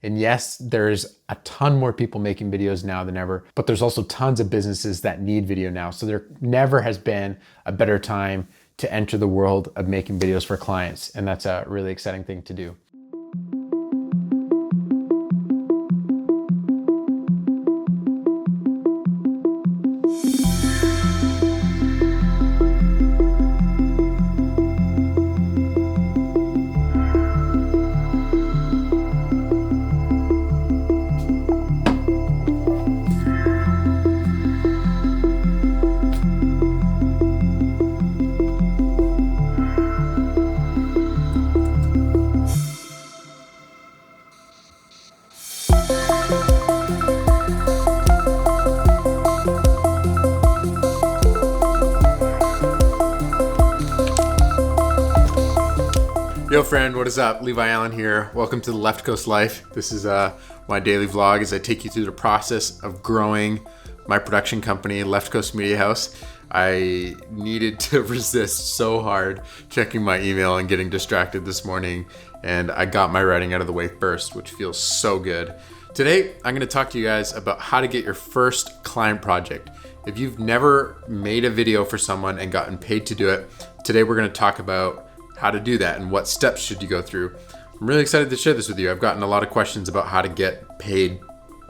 And yes, there's a ton more people making videos now than ever, but there's also tons of businesses that need video now. So there never has been a better time to enter the world of making videos for clients. And that's a really exciting thing to do. Yo friend, what is up? Levi Allen here. Welcome to the Leftcoast Life. This is my daily vlog as I take you through the process of growing my production company, Leftcoast Media House. I needed to resist so hard checking my email and getting distracted this morning, and I got my writing out of the way first, which feels so good. Today, I'm gonna talk to you guys about how to get your first client project. If you've never made a video for someone and gotten paid to do it, today we're gonna talk about how to do that and what steps should you go through. I'm really excited to share this with you. I've gotten a lot of questions about how to get paid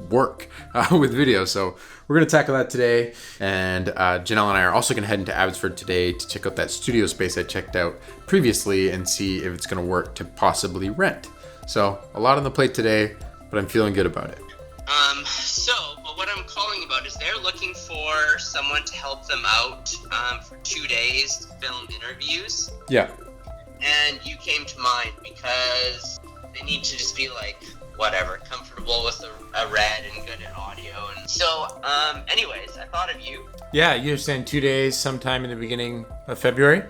work with video. So we're gonna tackle that today. And Janelle and I are also gonna head into Abbotsford today to check out that studio space I checked out previously and see if it's gonna work to possibly rent. So a lot on the plate today, but I'm feeling good about it. But what I'm calling about is they're looking for someone to help them out for 2 days to film interviews. Yeah. And you came to mind because they need to just be like, whatever, comfortable with a red and good at audio. And so, anyways, I thought of you. Yeah, you're saying 2 days, sometime in the beginning of February?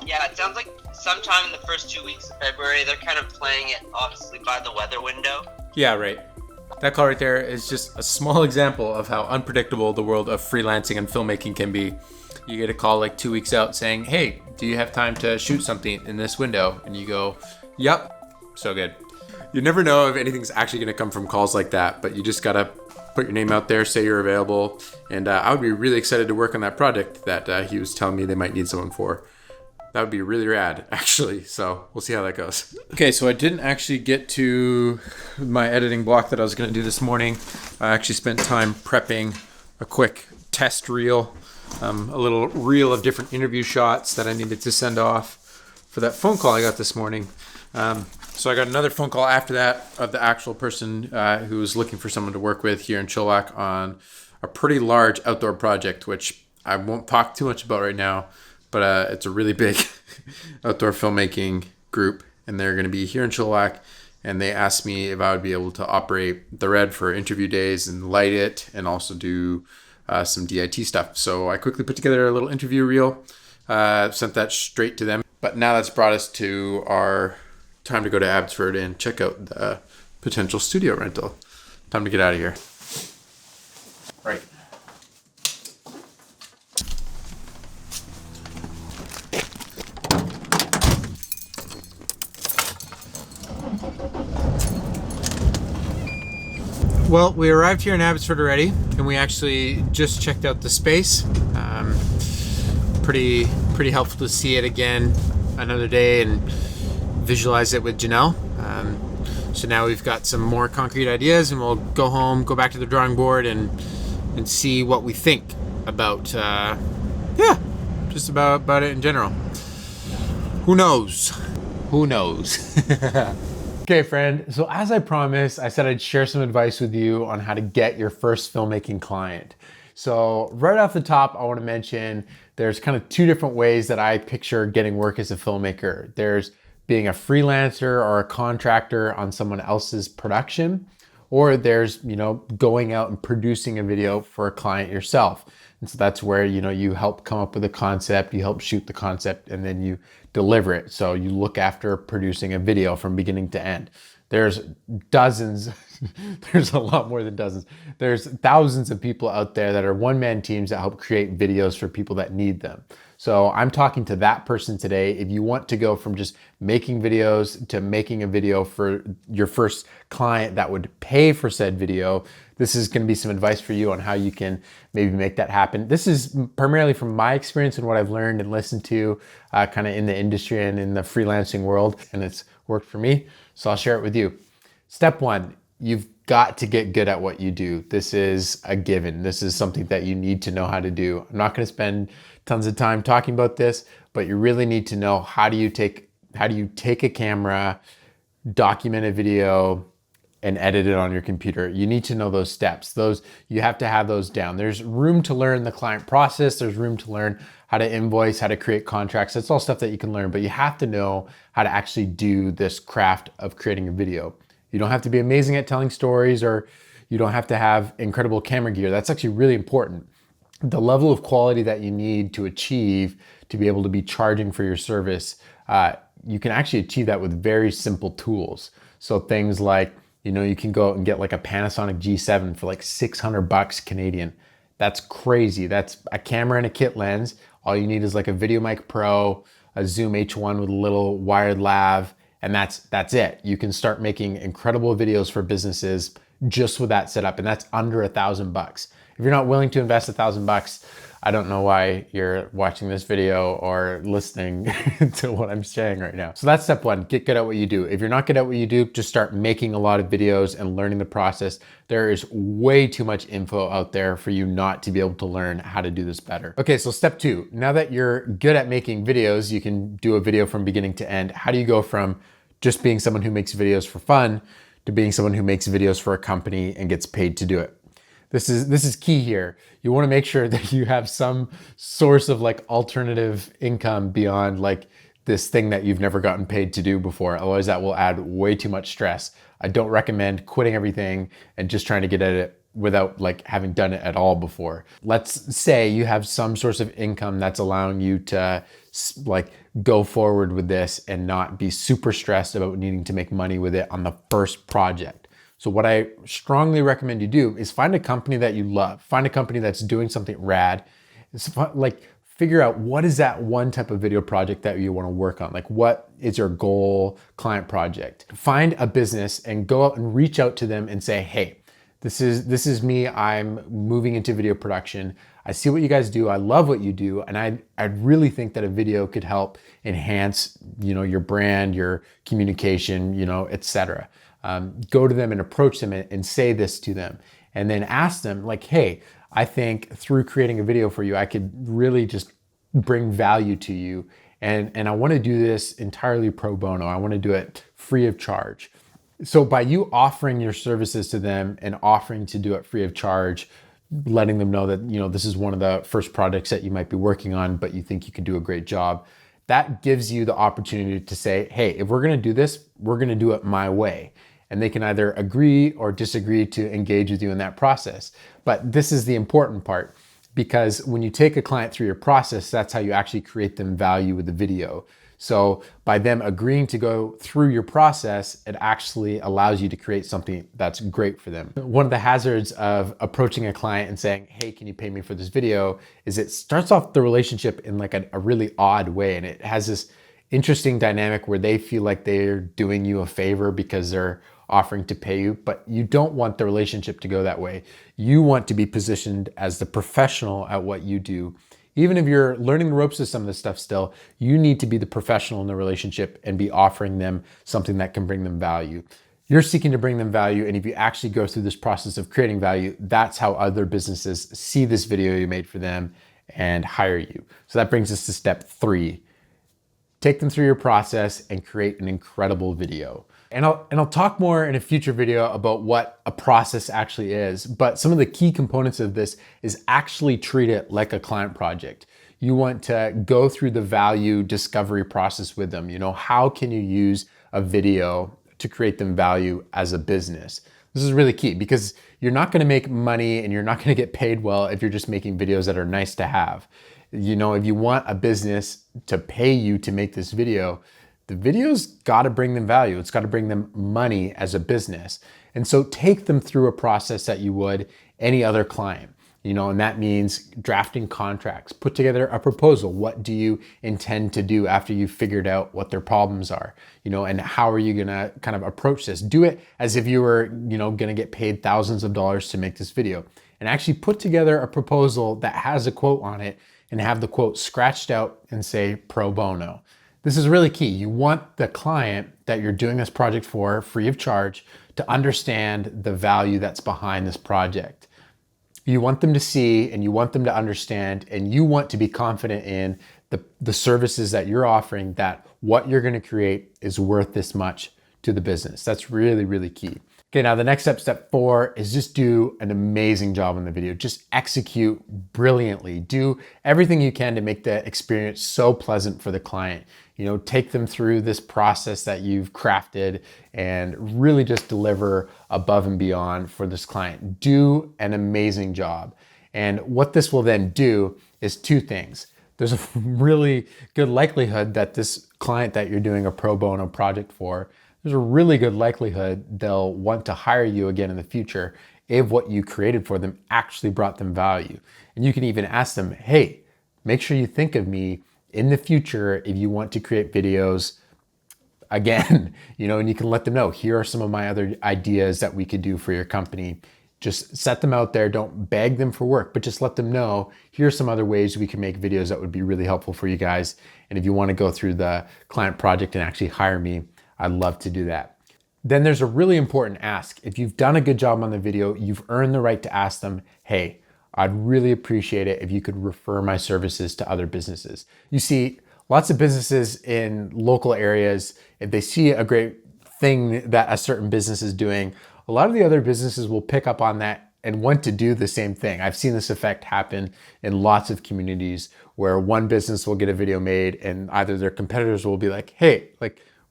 Yeah, it sounds like sometime in the first 2 weeks of February. They're kind of playing it, obviously, by the weather window. Yeah, right. That call right there is just a small example of how unpredictable the world of freelancing and filmmaking can be. You get a call like 2 weeks out saying, hey, do you have time to shoot something in this window? And you go, yep, so good. You never know if anything's actually gonna come from calls like that, but you just gotta put your name out there, say you're available. And I would be really excited to work on that project that he was telling me they might need someone for. That would be really rad, actually. So we'll see how that goes. Okay, so I didn't actually get to my editing block that I was gonna do this morning. I actually spent time prepping a quick test reel, a little reel of different interview shots that I needed to send off for that phone call I got this morning. So I got another phone call after that of the actual person who was looking for someone to work with here in Chilliwack on a pretty large outdoor project, which I won't talk too much about right now. But it's a really big outdoor filmmaking group, and they're going to be here in Chilliwack. And they asked me if I would be able to operate the red for interview days and light it, and also do some DIT stuff. So I quickly put together a little interview reel, sent that straight to them. But now that's brought us to our time to go to Abbotsford and check out the potential studio rental. Time to get out of here. Right. Well, we arrived here in Abbotsford already, and we actually just checked out the space. Pretty helpful to see it again another day and visualize it with Janelle. So now we've got some more concrete ideas, and we'll go home, go back to the drawing board, and see what we think about, just about it in general. Who knows? Who knows? Okay, friend. So as I promised, I said I'd share some advice with you on how to get your first filmmaking client. So right off the top, I want to mention there's kind of two different ways that I picture getting work as a filmmaker. There's being a freelancer or a contractor on someone else's production, or there's, going out and producing a video for a client yourself. And so that's where, you help come up with a concept, you help shoot the concept, and then you deliver it. So you look after producing a video from beginning to end. There's dozens There's a lot more than dozens. There's thousands of people out there that are one-man teams that help create videos for people that need them. So I'm talking to that person today. If you want to go from just making videos to making a video for your first client that would pay for said video, this is going to be some advice for you on how you can maybe make that happen. This is primarily from my experience and what I've learned and listened to kind of in the industry and in the freelancing world, and it's worked for me. So I'll share it with you. Step one, you've got to get good at what you do. This is a given. This is something that you need to know how to do. I'm not going to spend tons of time talking about this, but you really need to know how do you take a camera, document a video, and edit it on your computer. You need to know those steps. You have to have those down. There's room to learn the client process. There's room to learn how to invoice, how to create contracts. That's all stuff that you can learn, but you have to know how to actually do this craft of creating a video. You don't have to be amazing at telling stories, or you don't have to have incredible camera gear. That's actually really important. The level of quality that you need to achieve to be able to be charging for your service, you can actually achieve that with very simple tools. So things like, you can go out and get like a Panasonic G7 for like $600 Canadian. That's crazy. That's a camera and a kit lens. All you need is like a VideoMic Pro, a Zoom H1 with a little wired lav, and that's it. You can start making incredible videos for businesses just with that setup, and that's under $1,000. If you're not willing to invest $1,000, I don't know why you're watching this video or listening to what I'm saying right now. So that's step one, get good at what you do. If you're not good at what you do, just start making a lot of videos and learning the process. There is way too much info out there for you not to be able to learn how to do this better. Okay, so step two, now that you're good at making videos, you can do a video from beginning to end. How do you go from just being someone who makes videos for fun to being someone who makes videos for a company and gets paid to do it? This is key here. You want to make sure that you have some source of like alternative income beyond like this thing that you've never gotten paid to do before. Otherwise that will add way too much stress. I don't recommend quitting everything and just trying to get at it without like having done it at all before. Let's say you have some source of income that's allowing you to like go forward with this and not be super stressed about needing to make money with it on the first project. So what I strongly recommend you do is find a company that you love. Find a company that's doing something rad. It's like figure out what is that one type of video project that you want to work on. Like what is your goal client project? Find a business and go out and reach out to them and say, hey, this is me. I'm moving into video production. I see what you guys do. I love what you do. And I really think that a video could help enhance, your brand, your communication, etc. Go to them and approach them and say this to them, and then ask them like, hey, I think through creating a video for you, I could really just bring value to you. And I want to do this entirely pro bono. I want to do it free of charge. So by you offering your services to them and offering to do it free of charge, letting them know that, this is one of the first projects that you might be working on, but you think you can do a great job. That gives you the opportunity to say, hey, if we're going to do this, we're going to do it my way. And they can either agree or disagree to engage with you in that process. But this is the important part, because when you take a client through your process, that's how you actually create them value with the video. So by them agreeing to go through your process, it actually allows you to create something that's great for them. One of the hazards of approaching a client and saying, hey, can you pay me for this video, is it starts off the relationship in like a really odd way. And it has this interesting dynamic where they feel like they're doing you a favor because they're offering to pay you, but you don't want the relationship to go that way. You want to be positioned as the professional at what you do. Even if you're learning the ropes of some of this stuff still, you need to be the professional in the relationship and be offering them something that can bring them value. You're seeking to bring them value, and if you actually go through this process of creating value, that's how other businesses see this video you made for them and hire you. So that brings us to step 3. Take them through your process and create an incredible video. And I'll talk more in a future video about what a process actually is, but some of the key components of this is actually treat it like a client project. You want to go through the value discovery process with them. How can you use a video to create them value as a business? This is really key, because you're not going to make money and you're not going to get paid well if you're just making videos that are nice to have. If you want a business to pay you to make this video, the video's got to bring them value. It's got to bring them money as a business. And so take them through a process that you would any other client. And that means drafting contracts, put together a proposal. What do you intend to do after you've figured out what their problems are? And how are you gonna kind of approach this? Do it as if you were, gonna get paid thousands of dollars to make this video, and actually put together a proposal that has a quote on it and have the quote scratched out and say pro bono. This is really key. You want the client that you're doing this project for, free of charge, to understand the value that's behind this project. You want them to see, and you want them to understand, and you want to be confident in the services that you're offering, that what you're going to create is worth this much to the business. That's really, really key. Okay, now the next step 4, is just do an amazing job on the video. Just execute brilliantly. Do everything you can to make the experience so pleasant for the client. Take them through this process that you've crafted and really just deliver above and beyond for this client. Do an amazing job. And what this will then do is 2 things. There's a really good likelihood that this client that you're doing a pro bono project for, there's a really good likelihood they'll want to hire you again in the future if what you created for them actually brought them value. And you can even ask them, hey, make sure you think of me in the future if you want to create videos again, and you can let them know, here are some of my other ideas that we could do for your company. Just set them out there. Don't beg them for work, but just let them know, here's some other ways we can make videos that would be really helpful for you guys. And if you want to go through the client project and actually hire me, I'd love to do that. Then there's a really important ask. If you've done a good job on the video, you've earned the right to ask them, hey, I'd really appreciate it if you could refer my services to other businesses. You see, lots of businesses in local areas, if they see a great thing that a certain business is doing, a lot of the other businesses will pick up on that and want to do the same thing. I've seen this effect happen in lots of communities where one business will get a video made and either their competitors will be like, hey,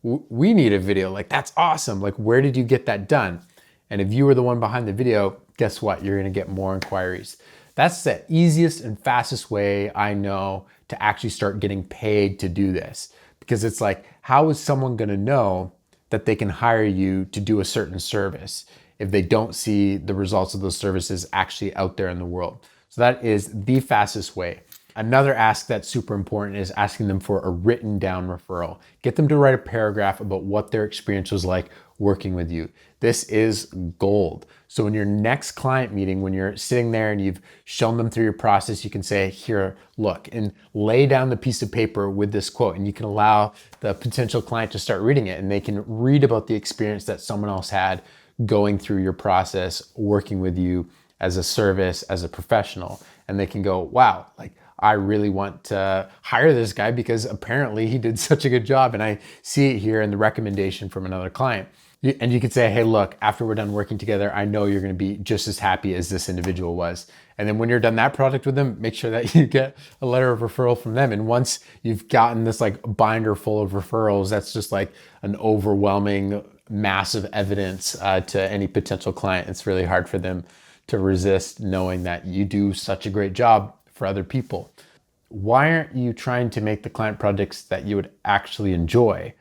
we need a video, that's awesome. Where did you get that done? And if you were the one behind the video, guess what? You're gonna get more inquiries. That's the easiest and fastest way I know to actually start getting paid to do this. Because it's how is someone gonna know that they can hire you to do a certain service if they don't see the results of those services actually out there in the world? So that is the fastest way. Another ask that's super important is asking them for a written down referral. Get them to write a paragraph about what their experience was like working with you. This is gold. So in your next client meeting, when you're sitting there and you've shown them through your process, you can say, here, look, and lay down the piece of paper with this quote, and you can allow the potential client to start reading it, and they can read about the experience that someone else had going through your process, working with you as a service, as a professional, and they can go, wow, I really want to hire this guy because apparently he did such a good job, and I see it here in the recommendation from another client. And you could say, hey, look, after we're done working together, I know you're going to be just as happy as this individual was. And then when you're done that project with them, make sure that you get a letter of referral from them. And once you've gotten this binder full of referrals, that's just an overwhelming, massive evidence to any potential client. It's really hard for them to resist knowing that you do such a great job for other people. Why aren't you trying to make the client projects that you would actually enjoy?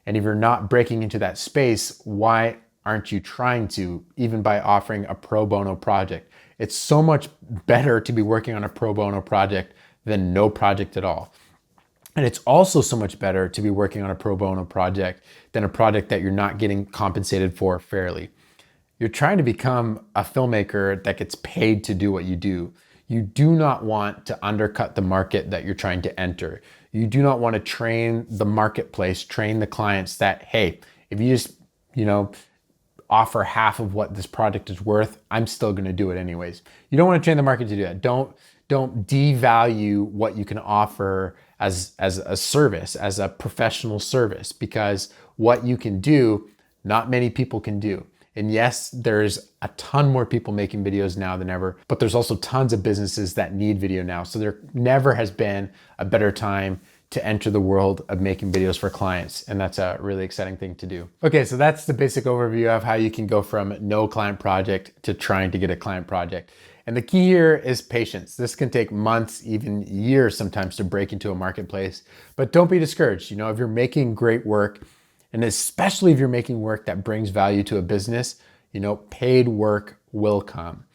And if you're not breaking into that space, why aren't you trying to, even by offering a pro bono project? It's so much better to be working on a pro bono project than no project at all. And it's also so much better to be working on a pro bono project than a project that you're not getting compensated for fairly. You're trying to become a filmmaker that gets paid to do what you do. You do not want to undercut the market that you're trying to enter. You do not want to train the marketplace, train the clients that, hey, if you just, offer half of what this product is worth, I'm still going to do it anyways. You don't want to train the market to do that. Don't devalue what you can offer as a service, as a professional service, because what you can do, not many people can do. And yes, there's a ton more people making videos now than ever, but there's also tons of businesses that need video now. So there never has been a better time to enter the world of making videos for clients. And that's a really exciting thing to do. Okay, so that's the basic overview of how you can go from no client project to trying to get a client project. And the key here is patience. This can take months, even years sometimes to break into a marketplace, but don't be discouraged. If you're making great work And especially if you're making work that brings value to a business, paid work will come.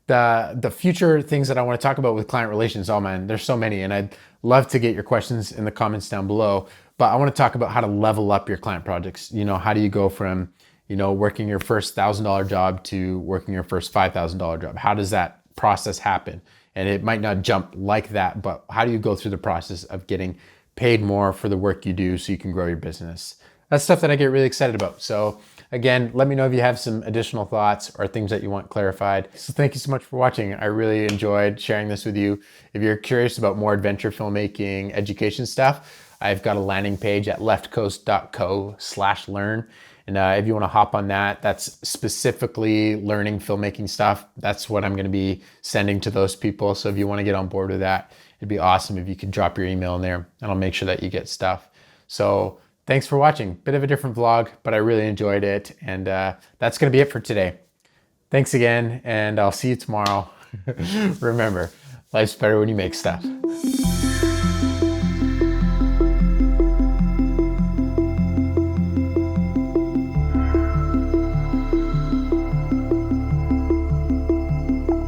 The future things that I want to talk about with client relations, oh man, there's so many, and I'd love to get your questions in the comments down below. But I want to talk about how to level up your client projects. How do you go from, working your first $1,000 job to working your first $5,000 job? How does that process happen? And it might not jump like that, but how do you go through the process of getting paid more for the work you do so you can grow your business? That's stuff that I get really excited about. So again, let me know if you have some additional thoughts or things that you want clarified. So thank you so much for watching. I really enjoyed sharing this with you. If you're curious about more adventure filmmaking education stuff, I've got a landing page at leftcoast.co/learn. And if you want to hop on that, that's specifically learning filmmaking stuff. That's what I'm going to be sending to those people. So if you want to get on board with that, it'd be awesome if you could drop your email in there, and I'll make sure that you get stuff. So thanks for watching. Bit of a different vlog, but I really enjoyed it. And that's going to be it for today. Thanks again, and I'll see you tomorrow. Remember, life's better when you make stuff.